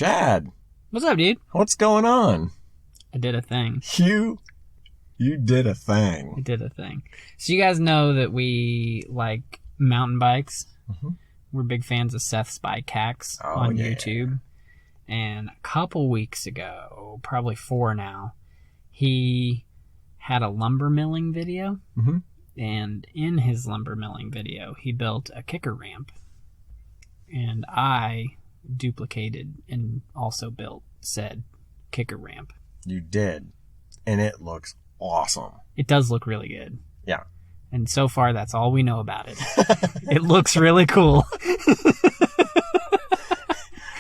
Chad. What's up, dude? What's going on? I did a thing. You did a thing. I did a thing. So you guys know that we like mountain bikes. Mm-hmm. We're big fans of Seth's Bike Hacks on YouTube. And a couple weeks ago, probably 4 now, he had a lumber milling video. Mm-hmm. And in his lumber milling video, he built a kicker ramp. And I duplicated and also built said kicker ramp. You did. And it looks awesome. It does look really good. Yeah. And so far, that's all we know about it. It looks really cool.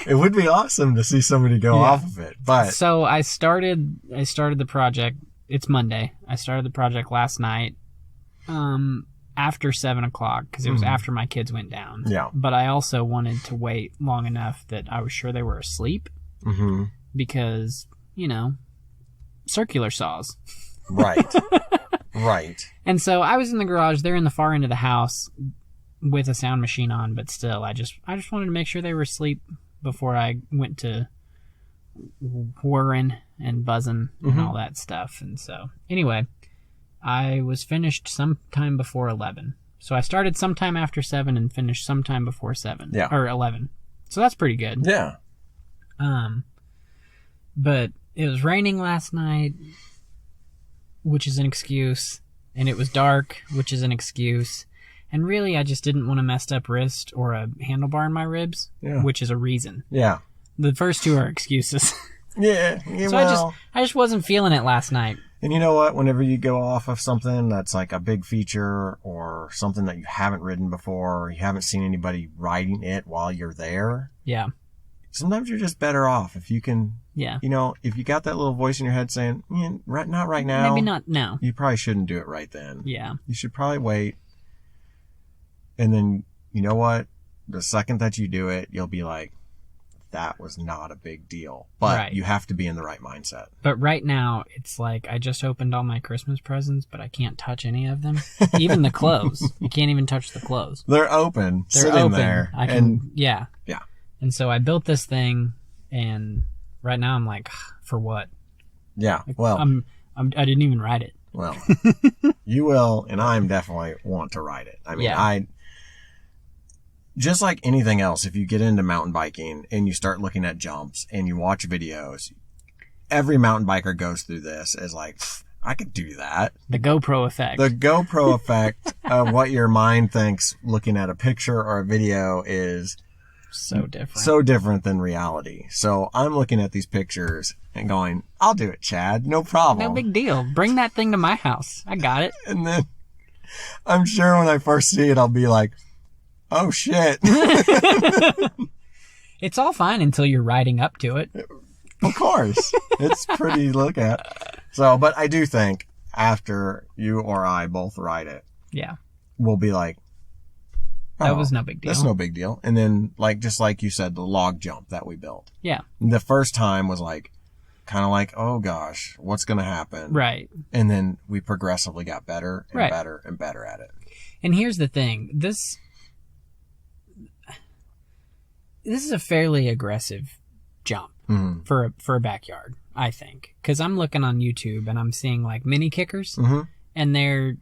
It would be awesome to see somebody go off of it. But so I started the project. It's Monday. I started the project last night after 7 o'clock because it was after my kids went down. Yeah. But I also wanted to wait long enough that I was sure they were asleep because, circular saws. Right. Right. And so I was in the garage. They're in the far end of the house with a sound machine on, but still, I just wanted to make sure they were asleep before I went to whirring and buzzing and all that stuff. And so, anyway, I was finished sometime before 11. So I started sometime after 7 and finished sometime before 7. Yeah. Or 11. So that's pretty good. Yeah. But it was raining last night, which is an excuse. And it was dark, which is an excuse. And really, I just didn't want a messed up wrist or a handlebar in my ribs, which is a reason. Yeah. The first two are excuses. Yeah. So I just wasn't feeling it last night. And you know what? Whenever you go off of something that's like a big feature or something that you haven't ridden before, or you haven't seen anybody riding it while you're there. Yeah. Sometimes you're just better off if you can. Yeah. If you got that little voice in your head saying, not right now. Maybe not now. You probably shouldn't do it right then. Yeah. You should probably wait. And then, you know what? The second that you do it, you'll be like, that was not a big deal. But you have to be in the right mindset. But right now, it's like I just opened all my Christmas presents, but I can't touch any of them. Even the clothes. You can't even touch the clothes. They're open. They're sitting open. there. Yeah. Yeah. And so I built this thing, and right now I'm like, for what? Yeah. Well, I didn't even write it. Well, you will, and I'm definitely want to ride it. I mean, just like anything else, if you get into mountain biking and you start looking at jumps and you watch videos, every mountain biker goes through this as like, I could do that. The GoPro effect. The GoPro effect of what your mind thinks looking at a picture or a video is so different. So different than reality. So I'm looking at these pictures and going, I'll do it, Chad. No problem. No big deal. Bring that thing to my house. I got it. And then I'm sure when I first see it, I'll be like, oh, shit. It's all fine until you're riding up to it. Of course. It's pretty to look at. So, but I do think after you or I both ride it, we'll be like, that was no big deal. That's no big deal. And then, just like you said, the log jump that we built. Yeah. The first time was kind of like, oh gosh, what's going to happen? Right. And then we progressively got better and better and better at it. And here's the thing. This is a fairly aggressive jump for a backyard, I think. Because I'm looking on YouTube and I'm seeing mini kickers. And they're,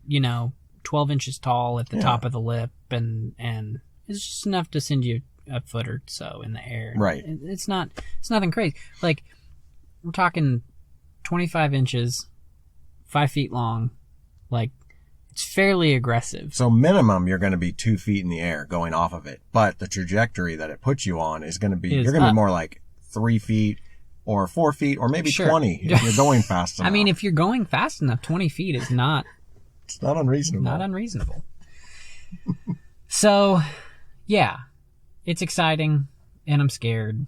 12 inches tall at the top of the lip, and it's just enough to send you a foot or so in the air. Right. It's nothing crazy. We're talking 25 inches, 5 feet long. It's fairly aggressive. So minimum, you're going to be 2 feet in the air going off of it. But the trajectory that it puts you on is going to be, you're going to be more like 3 feet or 4 feet or maybe 20 if you're going fast enough. I mean, if you're going fast enough, 20 feet is not... It's not unreasonable. Not unreasonable. So, yeah, it's exciting, and I'm scared,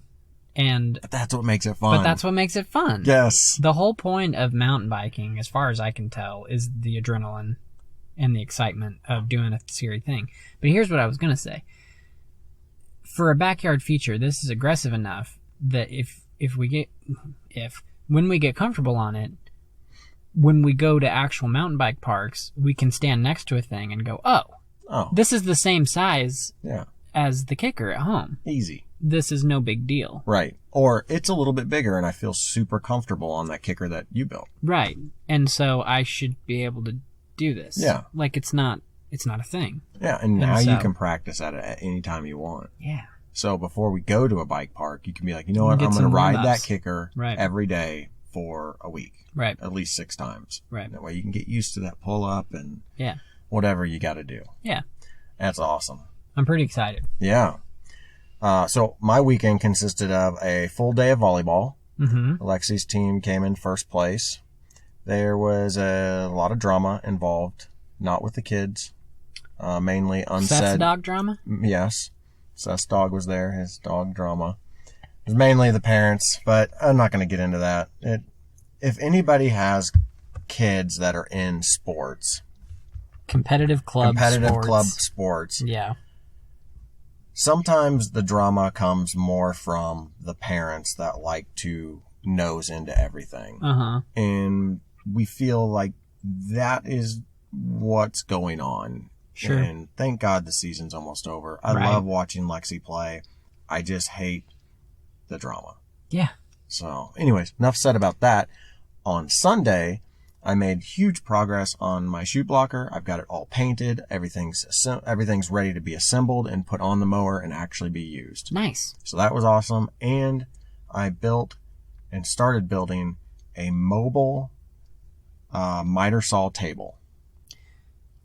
but that's what makes it fun. Yes. The whole point of mountain biking, as far as I can tell, is the adrenaline and the excitement of doing a scary thing. But here's what I was going to say. For a backyard feature, this is aggressive enough that when we get comfortable on it, when we go to actual mountain bike parks, we can stand next to a thing and go, oh, this is the same size as the kicker at home. Easy. This is no big deal. Right. Or it's a little bit bigger and I feel super comfortable on that kicker that you built. Right. And so I should be able to do this. Yeah. Like it's not a thing. Yeah, and now you can practice at it at any time you want. Yeah. So before we go to a bike park, you can be like, you know what, I'm going to ride that kicker every day for a week. Right. At least 6 times. Right. That way you can get used to that pull up and yeah, whatever you got to do. Yeah. That's awesome. I'm pretty excited. Yeah. So my weekend consisted of a full day of volleyball. Mm-hmm. Alexi's team came in first place. There was a lot of drama involved, not with the kids, mainly unsaid. Seth's dog drama? Yes. Seth's dog was there, his dog drama. It was mainly the parents, but I'm not going to get into that. If anybody has kids that are in sports, competitive club sports, yeah, sometimes the drama comes more from the parents that like to nose into everything. Uh-huh. And we feel like that is what's going on. Sure. And thank God the season's almost over. I love watching Lexi play. I just hate the drama. Yeah. So anyways, enough said about that. On Sunday, I made huge progress on my chute blocker. I've got it all painted. Everything's ready to be assembled and put on the mower and actually be used. Nice. So that was awesome. And I built and started building a mobile miter saw table.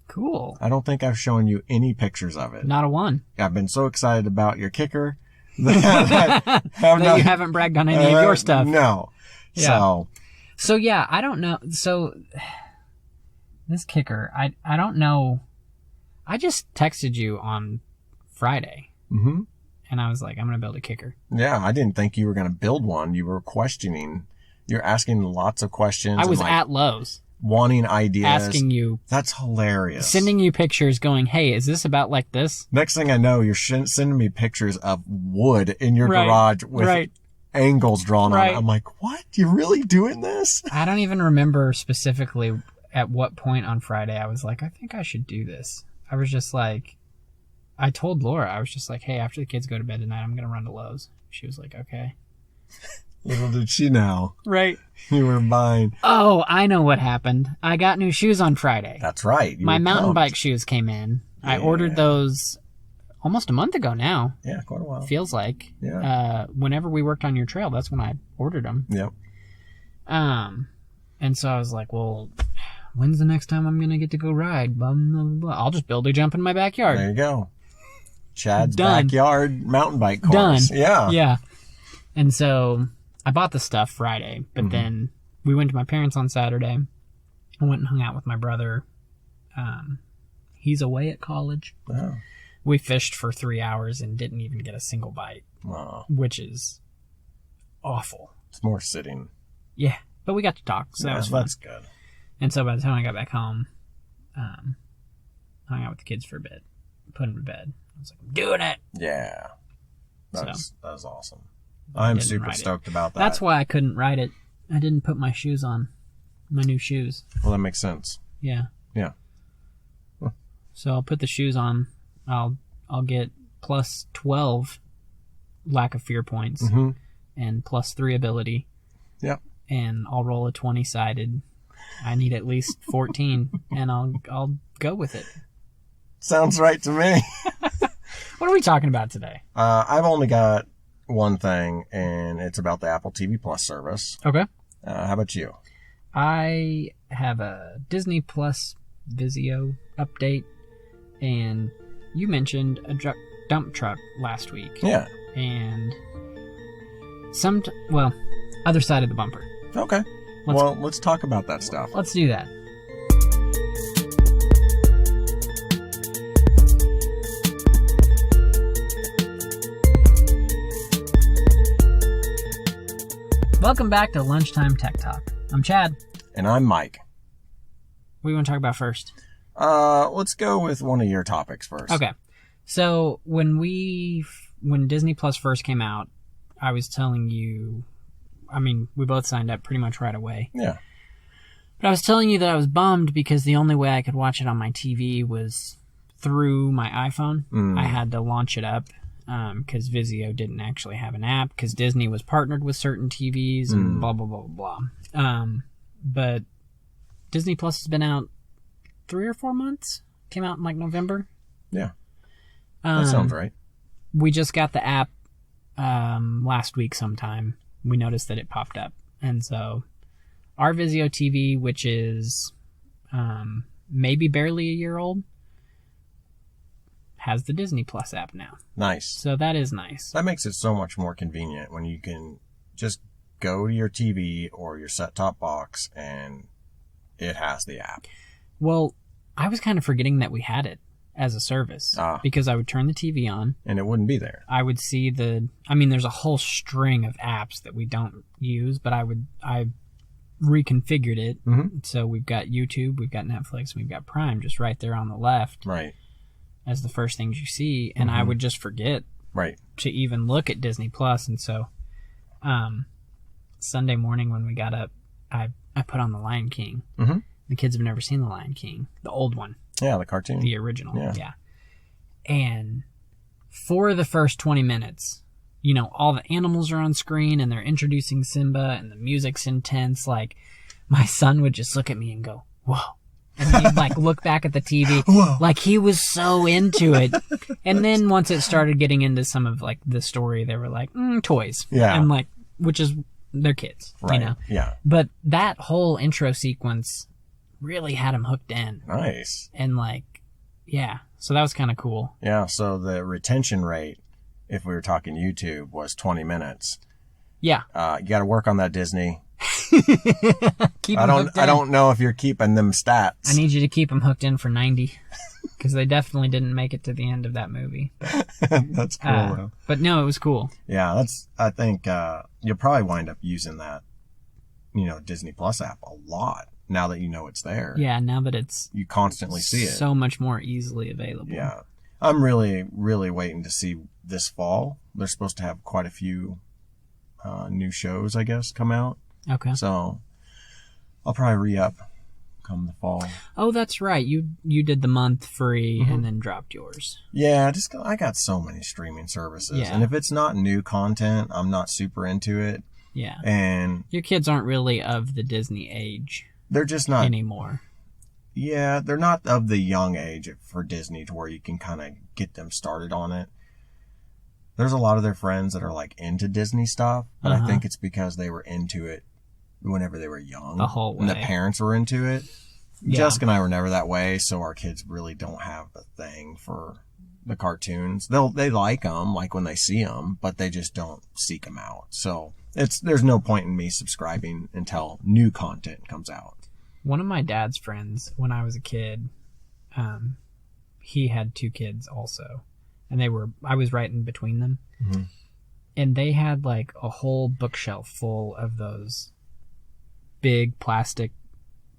Cool. I don't think I've shown you any pictures of it. Not a one. I've been so excited about your kicker that you haven't bragged on any of your stuff. No. Yeah. So yeah, I don't know. So this kicker, I don't know. I just texted you on Friday. Mm-hmm. And I was like, I'm going to build a kicker. Yeah, I didn't think you were going to build one. You were questioning. You're asking lots of questions. I was at Lowe's. Wanting ideas. Asking you. That's hilarious. Sending you pictures going, hey, is this about like this? Next thing I know, you're sending me pictures of wood in your garage with angles drawn on it. I'm like, what? You're really doing this? I don't even remember specifically at what point on Friday I was like, I think I should do this. I was just like, I told Laura, I was just like, hey, after the kids go to bed tonight, I'm going to run to Lowe's. She was like, okay. Little did she know. Right. You were buying. Oh, I know what happened. I got new shoes on Friday. That's right. My mountain bike shoes came in. Yeah. I ordered those almost a month ago now. Yeah, quite a while. Feels like. Yeah. Whenever we worked on your trail, that's when I ordered them. Yep. And so I was like, well, when's the next time I'm going to get to go ride? Blah, blah, blah. I'll just build a jump in my backyard. There you go. Chad's backyard mountain bike course. Done. Yeah. Yeah. And so I bought the stuff Friday, but then we went to my parents on Saturday. I went and hung out with my brother. He's away at college. Oh. We fished for 3 hours and didn't even get a single bite, which is awful. It's more sitting. Yeah, but we got to talk, so that was fun. That's good. And so by the time I got back home, hung out with the kids for a bit, put them to bed. I was like, I'm doing it. Yeah. That was awesome. I'm super stoked about that. That's why I couldn't ride it. I didn't put my shoes on. My new shoes. Well, that makes sense. Yeah. Yeah. Huh. So I'll put the shoes on. I'll get plus 12 lack of fear points and plus 3 ability. Yep. And I'll roll a 20-sided. I need at least 14 and I'll go with it. Sounds right to me. What are we talking about today? I've only got one thing, and it's about the Apple TV Plus service. Okay. How about you? I have a Disney Plus Vizio update, and you mentioned a dump truck last week. Yeah. And other side of the bumper. Okay. Let's talk about that stuff. Let's do that. Welcome back to Lunchtime Tech Talk. I'm Chad. And I'm Mike. What do you want to talk about first? Let's go with one of your topics first. Okay. So when Disney Plus first came out, I was telling you, we both signed up pretty much right away. Yeah. But I was telling you that I was bummed because the only way I could watch it on my TV was through my iPhone. I had to launch it up because Vizio didn't actually have an app because Disney was partnered with certain TVs and blah, blah, blah, blah. But Disney Plus has been out 3 or 4 months. Came out in like November. Yeah. That sounds right. We just got the app last week sometime. We noticed that it popped up. And so our Vizio TV, which is maybe barely a year old, has the Disney Plus app now. Nice. So that is nice. That makes it so much more convenient when you can just go to your TV or your set-top box and it has the app. Well, I was kind of forgetting that we had it as a service because I would turn the TV on. And it wouldn't be there. I would see there's a whole string of apps that we don't use, but I reconfigured it. Mm-hmm. So we've got YouTube, we've got Netflix, we've got Prime just right there on the left. Right. As the first things you see. And I would just forget to even look at Disney Plus. And so Sunday morning when we got up, I put on The Lion King. Mm-hmm. The kids have never seen The Lion King. The old one. Yeah, the cartoon. The original. Yeah. And for the first 20 minutes, all the animals are on screen and they're introducing Simba and the music's intense. Like, my son would just look at me and go, whoa. And he'd like look back at the TV. Whoa. Like he was so into it. And then once it started getting into some of like the story, they were like, toys. Yeah. And like, which is, they're kids. Right. Yeah. But that whole intro sequence really had him hooked in. Nice. And like, yeah. So that was kind of cool. Yeah. So the retention rate, if we were talking YouTube, was 20 minutes. Yeah. You got to work on that, Disney. I don't know if you're keeping them stats. I need you to keep them hooked in for 90 because they definitely didn't make it to the end of that movie. That's cool, though. But no, it was cool. Yeah, I think you'll probably wind up using that, Disney Plus app a lot now that you know it's there. Yeah, now that you constantly see it. So much more easily available. Yeah. I'm really, really waiting to see this fall. They're supposed to have quite a few new shows, I guess, come out. Okay. So I'll probably re-up come the fall. Oh, that's right. You did the month free and then dropped yours. Yeah, I got so many streaming services. Yeah. And if it's not new content, I'm not super into it. Yeah. And your kids aren't really of the Disney age. They're just not anymore. Yeah, they're not of the young age for Disney to where you can kind of get them started on it. There's a lot of their friends that are like into Disney stuff, but I think it's because they were into it whenever they were young. The whole way. And the parents were into it. Yeah. Jessica and I were never that way, so our kids really don't have a thing for the cartoons. They like them, like when they see them, but they just don't seek them out. So there's no point in me subscribing until new content comes out. One of my dad's friends, when I was a kid, he had 2 kids also, and I was right in between them, and they had like a whole bookshelf full of those big plastic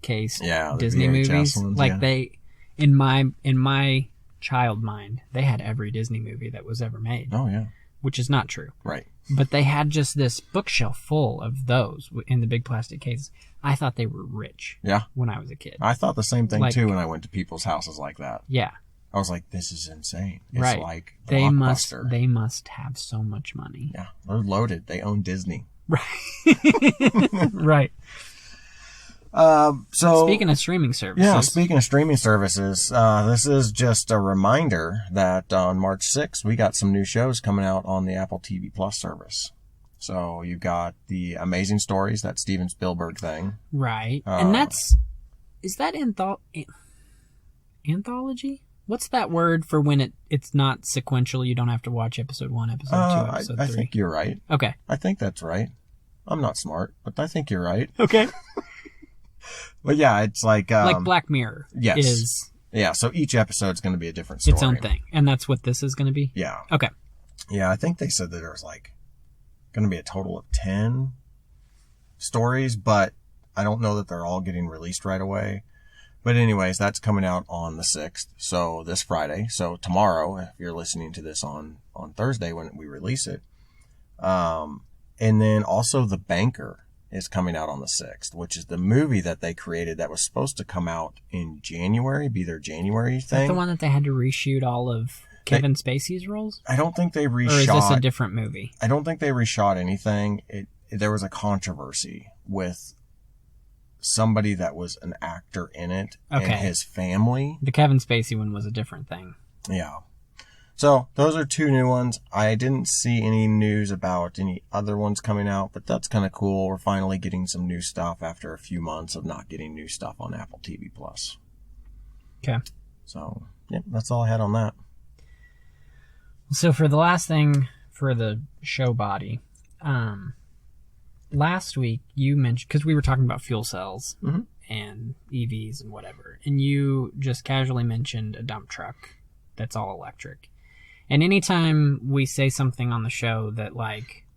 case Disney movies. Ones, like they, in my child mind, they had every Disney movie that was ever made. Oh yeah, which is not true. Right. But they had just this bookshelf full of those in the big plastic cases. I thought they were rich. Yeah. When I was a kid. I thought the same thing too when I went to people's houses like that. Yeah. I was like, this is insane. It's right. like Blockbuster. They must have so much money. Yeah. They're loaded. They own Disney. Right. Right. So speaking of streaming services. Yeah, speaking of streaming services, this is just a reminder that on March 6th, we got some new shows coming out on the Apple TV Plus service. So you've got the Amazing Stories, that Steven Spielberg thing. Right. And is that anthology? What's that word for when it's not sequential? You don't have to watch episode 1, episode 2, episode 3. I think you're right. Okay. I think that's right. I'm not smart, but I think you're right. Okay. But yeah, it's like Black Mirror. Yes. Yeah, so each episode's going to be a different story. Its own thing. And that's what this is going to be? Yeah. Okay. Yeah, I think they said that there's going to be a total of 10 stories, but I don't know that they're all getting released right away. But anyways, that's coming out on the 6th, so this Friday. So tomorrow, if you're listening to this on Thursday when we release it. And then also The Banker is coming out on the 6th, which is the movie that they created that was supposed to come out in January, be their January thing. Is that the one that they had to reshoot all of Kevin Spacey's roles? I don't think they reshot. Or is this a different movie? I don't think they reshot anything. There was a controversy with somebody that was an actor in it and his family. The Kevin Spacey one was a different thing. Yeah. So those are 2 new ones. I didn't see any news about any other ones coming out, but that's kind of cool. We're finally getting some new stuff after a few months of not getting new stuff on Apple TV Plus. Okay. So, yeah, that's all I had on that. So for the last thing for the show body, last week you mentioned, because we were talking about fuel cells and EVs and whatever, and you just casually mentioned a dump truck that's all electric. And anytime we say something on the show that, like,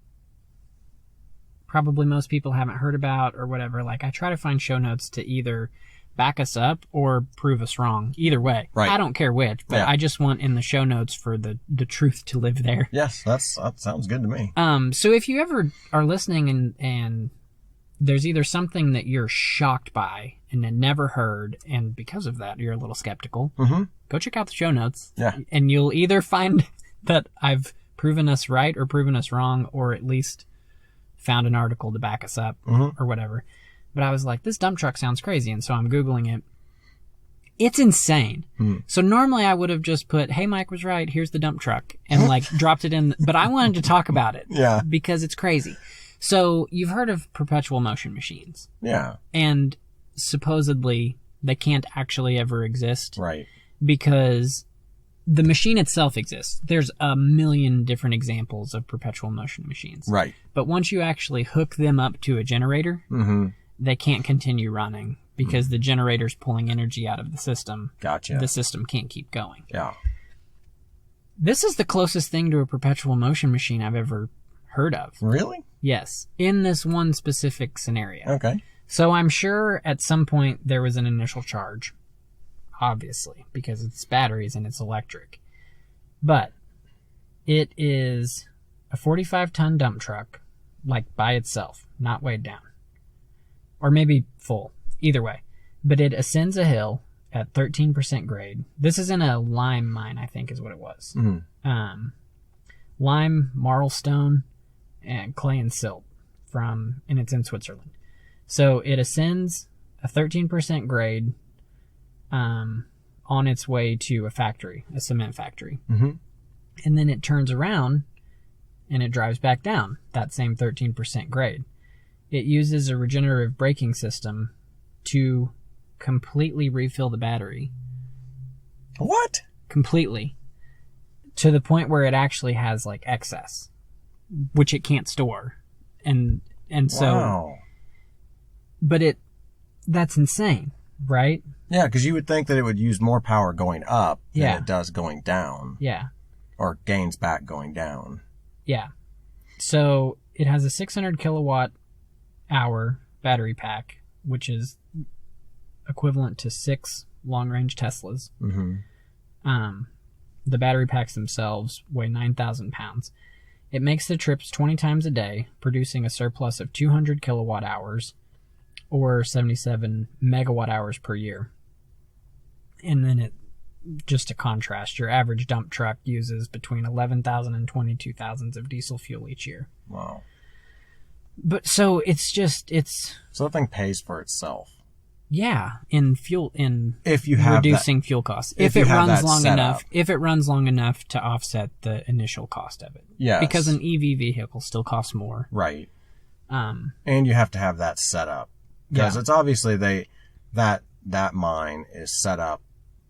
probably most people haven't heard about or whatever, like, I try to find show notes to either back us up or prove us wrong. Either way. Right. I don't care which, but I just want in the show notes for the truth to live there. Yes, that sounds good to me. So if you ever are listening and there's either something that you're shocked by and had never heard, and because of that you're a little skeptical, go check out the show notes. Yeah. And you'll either find that I've proven us right or proven us wrong, or at least found an article to back us up or whatever. But I was like, this dump truck sounds crazy, and so I'm Googling it. It's insane. So normally I would have just put, hey, Mike was right, here's the dump truck, and like dropped it in, but I wanted to talk about it. Yeah. Because it's crazy. So you've heard of perpetual motion machines. Yeah. And supposedly they can't actually ever exist. Right. Because the machine itself exists. There's a million different examples of perpetual motion machines. Right. But once you actually hook them up to a generator, they can't continue running because the generator's pulling energy out of the system. Gotcha. The system can't keep going. Yeah. This is the closest thing to a perpetual motion machine I've ever heard of. Really? Yes. In this one specific scenario. Okay. So I'm sure at some point there was an initial charge. Obviously, because it's batteries and it's electric. But it is a 45-ton dump truck, like by itself, not weighed down. Or maybe full. Either way. But it ascends a hill at 13% grade. This is in a lime mine, I think is what it was. Lime, marlstone, and clay and silt, and it's in Switzerland. So it ascends a 13% grade on its way to a factory, a cement factory. And then it turns around and it drives back down that same 13% grade. It uses a regenerative braking system to completely refill the battery. What? Completely. To the point where it actually has like excess, which it can't store. And so, wow. But that's insane, right? Yeah, because you would think that it would use more power going up than it does going down. Yeah. Or gains back going down. Yeah. So it has a 600 kilowatt hour battery pack, which is equivalent to 6 long-range Teslas. The battery packs themselves weigh 9,000 pounds. It makes the trips 20 times a day, producing a surplus of 200 kilowatt hours, or 77 megawatt hours per year. And then just to contrast, your average dump truck uses between 11,000 and 22,000 of diesel fuel each year. Wow. But so so the thing pays for itself. Yeah, if you have reducing fuel costs. If it runs long enough to offset the initial cost of it. Yes. Because an EV vehicle still costs more. Right. And you have to have that set up. Because it's obviously that mine is set up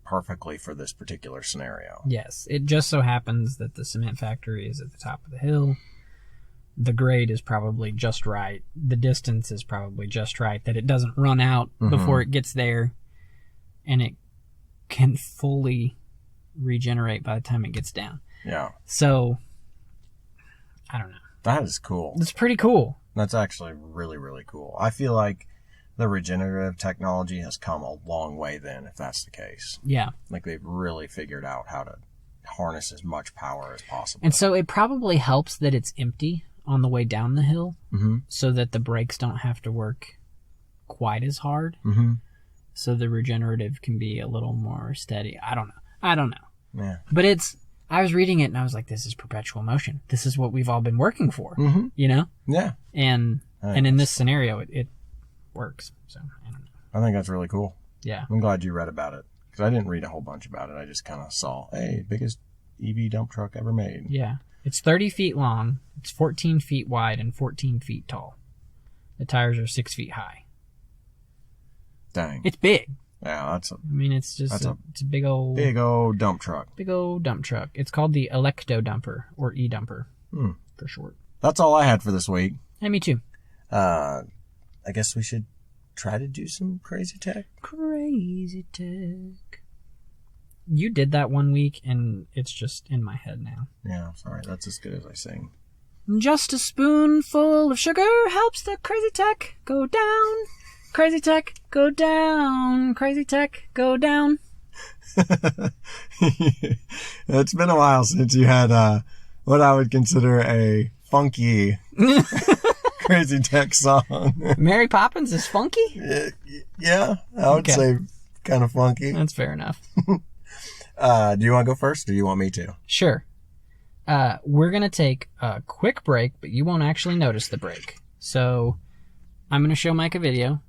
perfectly for this particular scenario. Yes. It just so happens that the cement factory is at the top of the hill. The grade is probably just right. The distance is probably just right. That it doesn't run out before it gets there. And it can fully regenerate by the time it gets down. Yeah. So, I don't know. That is cool. It's pretty cool. That's actually really, really cool. I feel like the regenerative technology has come a long way then, if that's the case. Yeah. Like they've really figured out how to harness as much power as possible. And so it probably helps that it's empty on the way down the hill so that the brakes don't have to work quite as hard. So the regenerative can be a little more steady. I don't know. Yeah. But I was reading it and I was like, this is perpetual motion. This is what we've all been working for, you know? Yeah. And in this scenario, it works. So I don't know. I think that's really cool. Yeah. I'm glad you read about it because I didn't read a whole bunch about it. I just kind of saw, hey, biggest EV dump truck ever made. Yeah. It's 30 feet long. It's 14 feet wide and 14 feet tall. The tires are 6 feet high. Dang. It's big. Yeah, it's just it's a big old dump truck. Big old dump truck. It's called the Elekto Dumper or E-Dumper for short. That's all I had for this week. Hey, me too. I guess we should try to do some crazy tech. Crazy tech. You did that one week, and it's just in my head now. Yeah, sorry. That's as good as I sing. Just a spoonful of sugar helps the crazy tech go down. Crazy tech, go down. Crazy tech, go down. It's been a while since you had what I would consider a funky crazy tech song. Mary Poppins is funky? Yeah, I would say kind of funky. That's fair enough. Do you want to go first or do you want me to? Sure. We're going to take a quick break, but you won't actually notice the break. So I'm going to show Mike a video.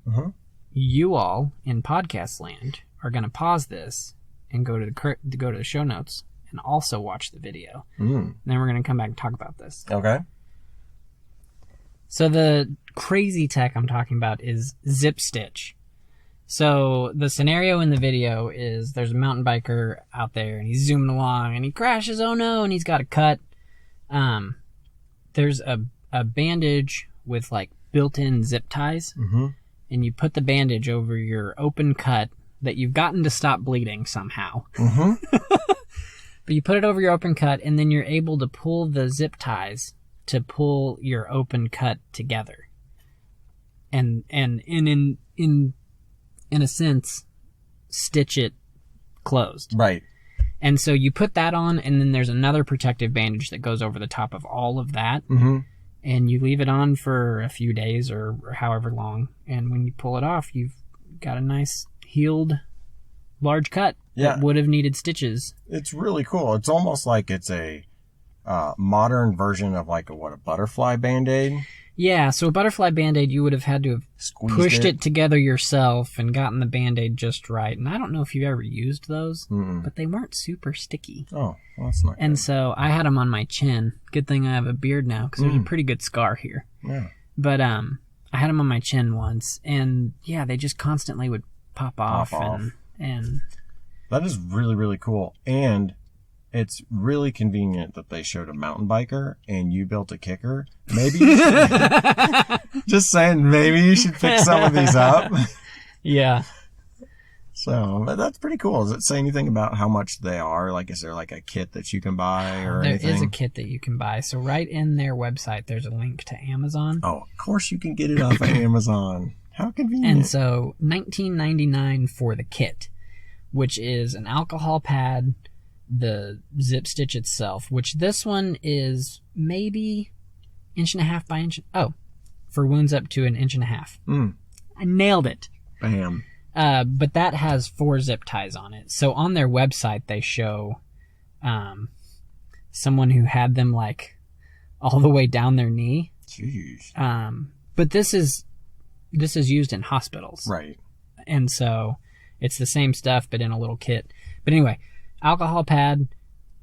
You all in podcast land are going to pause this and go to the show notes and also watch the video. Then we're going to come back and talk about this. Okay. So the crazy tech I'm talking about is ZipStitch. So the scenario in the video is there's a mountain biker out there and he's zooming along and he crashes, oh no, and he's got a cut. There's a bandage with like built-in zip ties, and you put the bandage over your open cut that you've gotten to stop bleeding somehow. But you put it over your open cut, and then you're able to pull the zip ties to pull your open cut together, and in a sense, stitch it closed. Right. And so you put that on, and then there's another protective bandage that goes over the top of all of that. And you leave it on for a few days or however long. And when you pull it off, you've got a nice healed large cut that would have needed stitches. It's really cool. It's almost like it's a modern version of like a butterfly Band-Aid. Yeah, so a butterfly Band-Aid, you would have had to have pushed it together yourself and gotten the Band-Aid just right. And I don't know if you've ever used those, but they weren't super sticky. Oh, well, that's not And good. so I had them on my chin. Good thing I have a beard now, because there's a pretty good scar here. Yeah. But I had them on my chin once, and yeah, they just constantly would pop off. And that is really, really cool. And it's really convenient that they showed a mountain biker and you built a kicker. Maybe you should, just saying, maybe you should pick some of these up. Yeah. So that's pretty cool. Does it say anything about how much they are? Like, is there like a kit that you can buy or anything? There is a kit that you can buy. So right in their website, there's a link to Amazon. Oh, of course you can get it off of Amazon. How convenient. And so $19.99 for the kit, which is an alcohol pad, the ZipStitch itself, which this one is maybe 1.5 by inch. Oh, for wounds up to 1.5 inches. I nailed it. Bam. But that has 4 zip ties on it. So on their website, they show someone who had them like all the way down their knee. Jeez. But this is used in hospitals. Right. And so it's the same stuff, but in a little kit. But anyway, alcohol pad,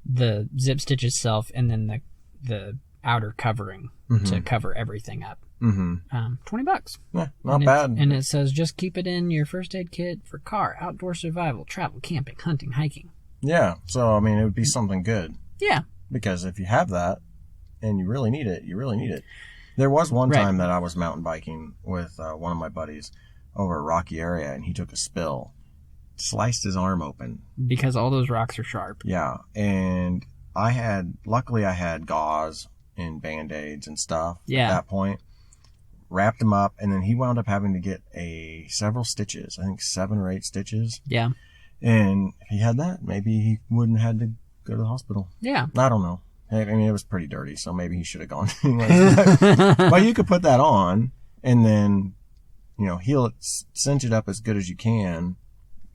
the ZipStitch itself, and then the outer covering to cover everything up. $20. Yeah, not bad. And it says, just keep it in your first aid kit for car, outdoor survival, travel, camping, hunting, hiking. Yeah. So, I mean, it would be something good. Yeah. Because if you have that and you really need it, you really need it. There was one time that I was mountain biking with one of my buddies over a rocky area, and he took a spill. Sliced his arm open. Because all those rocks are sharp. Yeah. And luckily I had gauze and Band-Aids and stuff at that point. Wrapped him up, and then he wound up having to get several stitches. I think 7 or 8 stitches. Yeah. And if he had that, maybe he wouldn't have had to go to the hospital. Yeah. I don't know. I mean, it was pretty dirty, so maybe he should have gone. But you could put that on, and then, heal it, cinch it up as good as you can.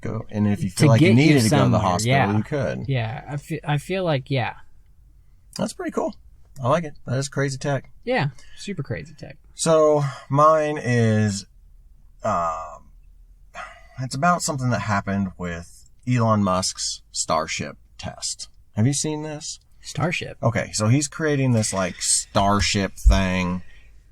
Go, and if you feel like you needed to go to the hospital, you could. Yeah, I feel like, That's pretty cool. I like it. That is crazy tech. Yeah, super crazy tech. So mine is, it's about something that happened with Elon Musk's Starship test. Have you seen this? Starship? Okay, so he's creating this, Starship thing.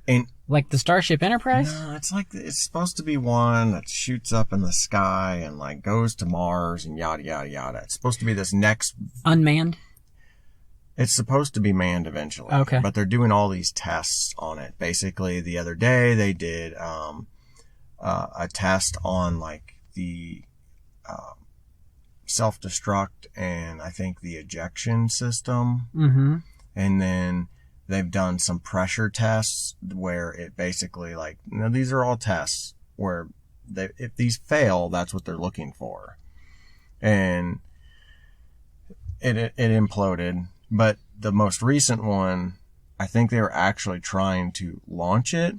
And like the Starship Enterprise? No, it's supposed to be one that shoots up in the sky and, goes to Mars and yada, yada, yada. It's supposed to be this next... Unmanned? It's supposed to be manned eventually. Okay. But they're doing all these tests on it. Basically, the other day they did a test on, the self-destruct and I think the ejection system. Mm-hmm. And then they've done some pressure tests where it basically, these are all tests where if these fail, that's what they're looking for. And it imploded. But the most recent one, I think they were actually trying to launch it.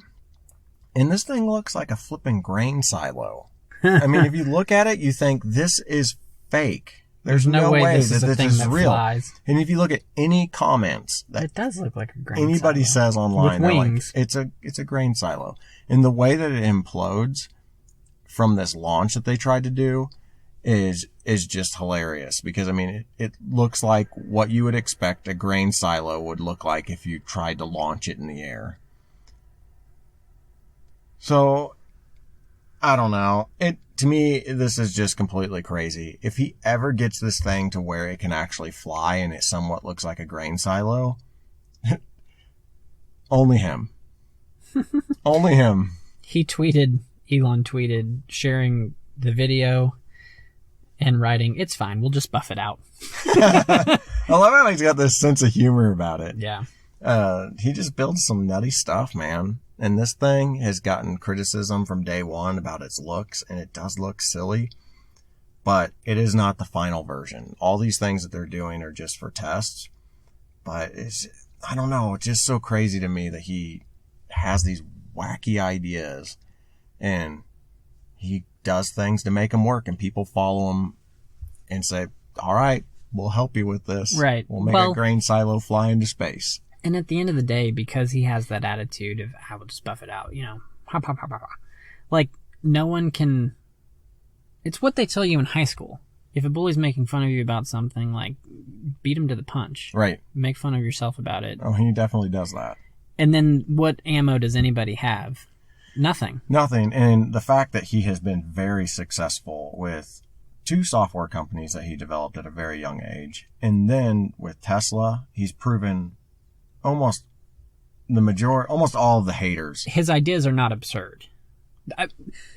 And this thing looks like a flipping grain silo. I mean, if you look at it, you think this is fake. There's no way that this is real. Flies. And if you look at any comments that it does look like a grain anybody silo. Says online, with wings. It's a grain silo. And the way that it implodes from this launch that they tried to do is just hilarious, because I mean it looks like what you would expect a grain silo would look like if you tried to launch it in the air. So I don't know. To me, this is just completely crazy. If he ever gets this thing to where it can actually fly and it somewhat looks like a grain silo, only him. Only him. Elon tweeted, sharing the video and writing, "It's fine, we'll just buff it out." I love how he's got this sense of humor about it. Yeah. He just builds some nutty stuff, man. And this thing has gotten criticism from day one about its looks, and it does look silly, but it is not the final version. All these things that they're doing are just for tests, but I don't know, it's just so crazy to me that he has these wacky ideas, and he does things to make them work, and people follow him and say, all right, we'll help you with this. Right. We'll make a grain silo fly into space. And at the end of the day, because he has that attitude of, I will just buff it out, no one can... It's what they tell you in high school. If a bully's making fun of you about something, beat him to the punch. Right. Make fun of yourself about it. Oh, he definitely does that. And then what ammo does anybody have? Nothing. Nothing. And the fact that he has been very successful with 2 software companies that he developed at a very young age. And then with Tesla, he's proven almost all of the haters. His ideas are not absurd.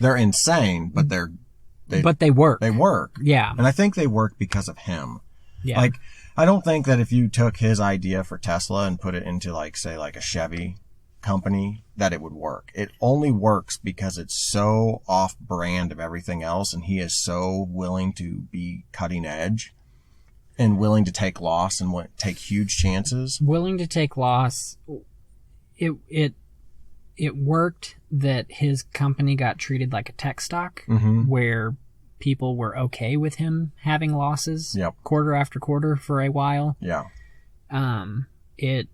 They're insane, but they work. They work. Yeah. And I think they work because of him. Yeah. I don't think that if you took his idea for Tesla and put it into say a Chevy company, that it would work. It only works because it's so off brand of everything else, and he is so willing to be cutting edge and willing to take loss and take huge chances. Willing to take loss. It worked that his company got treated like a tech stock, where people were okay with him having losses quarter after quarter for a while. Yeah. It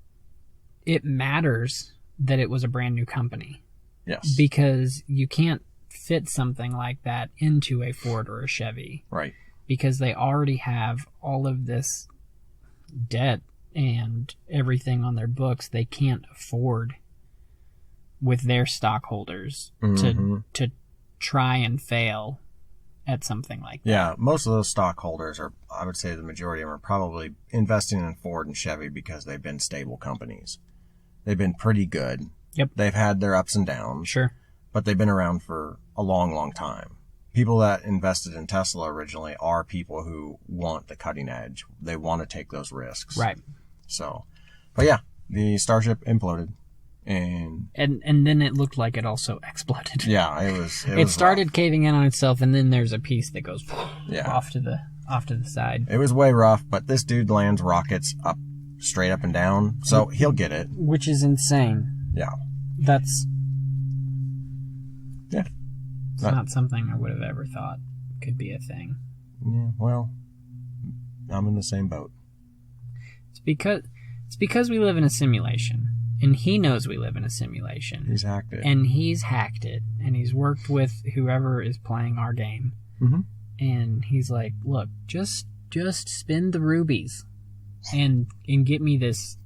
matters that it was a brand new company. Yes. Because you can't fit something like that into a Ford or a Chevy. Right. Because they already have all of this debt and everything on their books. They can't afford, with their stockholders, to try and fail at something like that. Yeah, most of those stockholders I would say the majority of them are probably investing in Ford and Chevy because they've been stable companies. They've been pretty good. Yep. They've had their ups and downs. Sure. But they've been around for a long, long time. People that invested in Tesla originally are people who want the cutting edge. They want to take those risks. Right. So, but yeah, the Starship imploded. And then it looked like it also exploded. Yeah, it started caving in on itself, and then there's a piece that goes off to the side. It was way rough, but this dude lands rockets up straight up and down. So he'll get it. Which is insane. Yeah. That's... Yeah. It's not something I would have ever thought could be a thing. Yeah, well, I'm in the same boat. It's because we live in a simulation. And he knows we live in a simulation. He's hacked it. And he's hacked it. And he's worked with whoever is playing our game. Mm-hmm. And he's like, look, just spend the rubies and get me this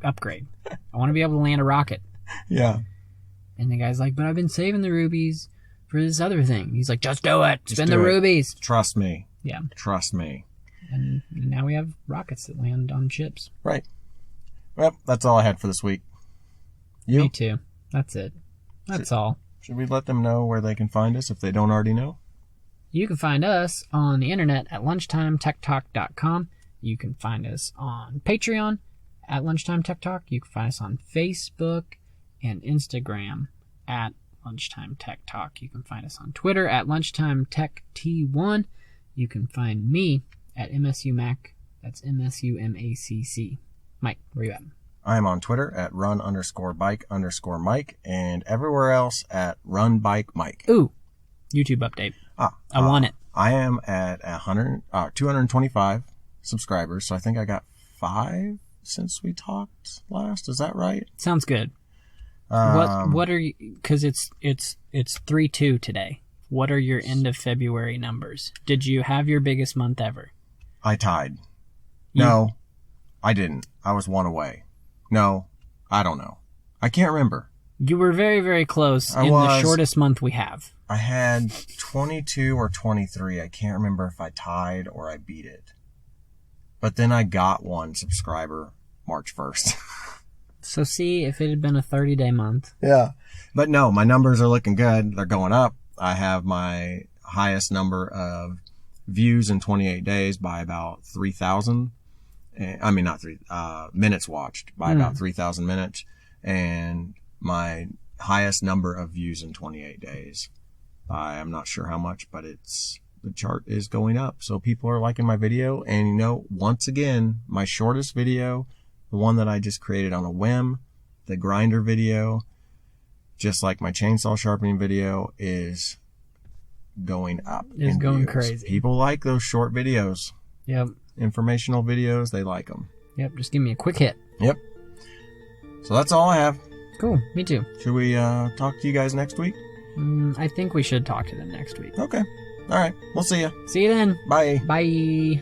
upgrade. I want to be able to land a rocket. Yeah. And the guy's like, but I've been saving the rubies for this other thing. He's like, just do it. Spend the rubies. Trust me. Yeah. Trust me. And now we have rockets that land on ships. Right. Well, that's all I had for this week. You? Me too. That's it. That's all. Should we let them know where they can find us if they don't already know? You can find us on the internet at LunchTimeTechTalk.com. You can find us on Patreon at LunchTimeTechTalk. You can find us on Facebook and Instagram at LunchTimeTechTalk. You can find us on Twitter at LunchTimeTechT1. You can find me at MSUMac. That's MSUMACC. Mike, where you at? I am on Twitter at run_bike_Mike and everywhere else at runbikemike. Ooh, YouTube update. I want it. I am at 225 subscribers, so I think I got 5 since we talked last. Is that right? Sounds good. What are you? Because it's 3/2 today. What are your end of February numbers? Did you have your biggest month ever? I tied. No, I didn't. I was 1 away. No, I don't know. I can't remember. You were very, very close the shortest month we have. I had 22 or 23. I can't remember if I tied or I beat it. But then I got 1 subscriber March 1st. So see, if it had been a 30-day month. Yeah. But no, my numbers are looking good. They're going up. I have my highest number of views in 28 days by about 3,000. I mean, not minutes watched by about 3,000 minutes. And my highest number of views in 28 days by, I'm not sure how much, but the chart is going up. So people are liking my video. And once again, my shortest video, the one that I just created on a whim, the grinder video, just like my chainsaw sharpening video, is going up. It's going crazy. People like those short videos. Yep. Informational videos, they like them. Yep, just give me a quick hit. Yep. So that's all I have. Cool, me too. Should we talk to you guys next week? I think we should talk to them next week. Okay. All right. We'll see you. See you then. Bye. Bye.